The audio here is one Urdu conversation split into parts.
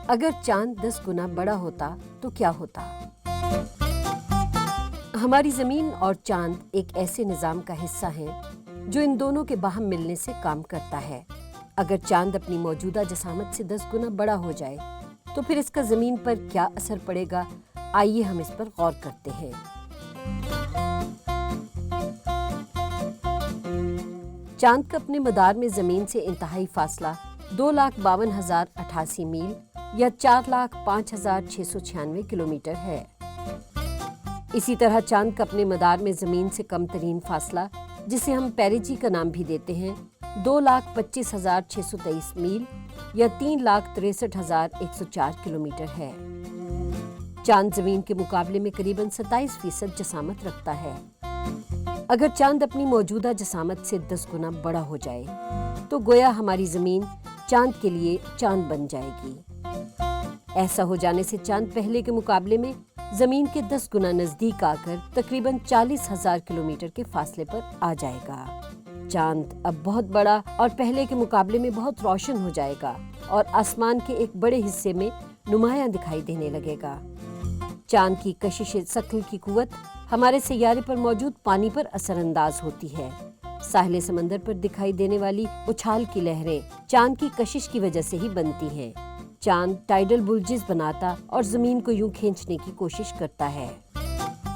اگر چاند 10 گنا بڑا ہوتا تو کیا ہوتا؟ ہماری زمین اور چاند ایک ایسے نظام کا حصہ ہیں جو ان دونوں کے باہم ملنے سے کام کرتا ہے۔ اگر چاند اپنی موجودہ جسامت سے 10 گنا بڑا ہو جائے تو پھر اس کا زمین پر کیا اثر پڑے گا؟ آئیے ہم اس پر غور کرتے ہیں۔ چاند کا اپنے مدار میں زمین سے انتہائی فاصلہ 2,52,088 میل یا 4,05,696 کلومیٹر ہے۔ اسی طرح چاند کا اپنے مدار میں زمین سے کم ترین فاصلہ، جسے ہم پیریجی کا نام بھی دیتے ہیں، 2,25,623 میل یا 3,63,104 کلومیٹر ہے۔ چاند زمین کے مقابلے میں قریباً 27% جسامت رکھتا ہے۔ اگر چاند اپنی موجودہ جسامت سے 10 گنا بڑا ہو جائے تو گویا ہماری زمین چاند کے لیے چاند بن جائے گی۔ ایسا ہو جانے سے چاند پہلے کے مقابلے میں زمین کے 10 گنا نزدیک آ کر تقریباً 40,000 کلومیٹر کے فاصلے پر آ جائے گا۔ چاند اب بہت بڑا اور پہلے کے مقابلے میں بہت روشن ہو جائے گا اور آسمان کے ایک بڑے حصے میں نمایاں دکھائی دینے لگے گا۔ چاند کی کشش ثقل کی قوت ہمارے سیارے پر موجود پانی پر اثر انداز ہوتی ہے۔ ساحل سمندر پر دکھائی دینے والی اچھال کی لہریں چاند کی کشش کی وجہ سے ہی بنتی ہیں۔ چاند ٹائیڈل بلجز بناتا اور زمین کو یوں کھینچنے کی کوشش کرتا ہے۔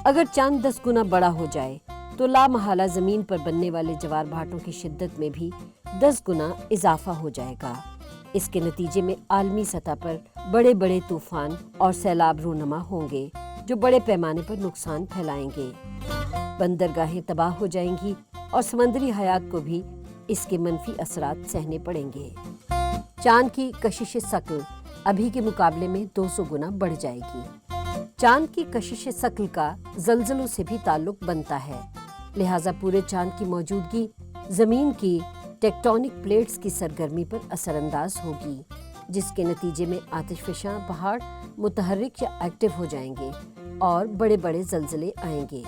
اگر چاند 10 گنا بڑا ہو جائے تو لامحالہ زمین پر بننے والے جوار بھاٹوں کی شدت میں بھی 10 گنا اضافہ ہو جائے گا۔ اس کے نتیجے میں عالمی سطح پر بڑے بڑے طوفان اور سیلاب رونما ہوں گے جو بڑے پیمانے پر نقصان پھیلائیں گے۔ بندرگاہیں تباہ ہو جائیں گی اور سمندری حیات کو بھی اس کے منفی اثرات سہنے پڑیں گے۔ چاند کی کشش ثقل ابھی کے مقابلے میں 200 گنا بڑھ جائے گی۔ چاند کی کشش ثقل کا زلزلوں سے بھی تعلق بنتا ہے، لہٰذا پورے چاند کی موجودگی زمین کی ٹیکٹونک پلیٹس کی سرگرمی پر اثر انداز ہوگی، جس کے نتیجے میں آتش فشاں پہاڑ متحرک یا ایکٹیو ہو جائیں گے اور بڑے بڑے زلزلے آئیں گے۔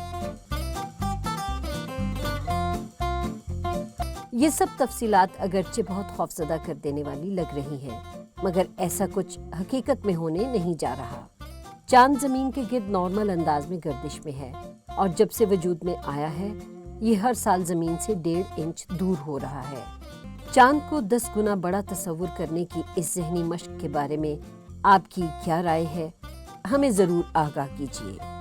یہ سب تفصیلات اگرچہ بہت خوفزدہ کر دینے والی لگ رہی ہیں، مگر ایسا کچھ حقیقت میں ہونے نہیں جا رہا۔ چاند زمین کے گرد نارمل انداز میں گردش میں ہے اور جب سے وجود میں آیا ہے یہ ہر سال زمین سے 1.5 انچ دور ہو رہا ہے۔ چاند کو 10 گنا بڑا تصور کرنے کی اس ذہنی مشق کے بارے میں آپ کی کیا رائے ہے؟ ہمیں ضرور آگاہ کیجیے۔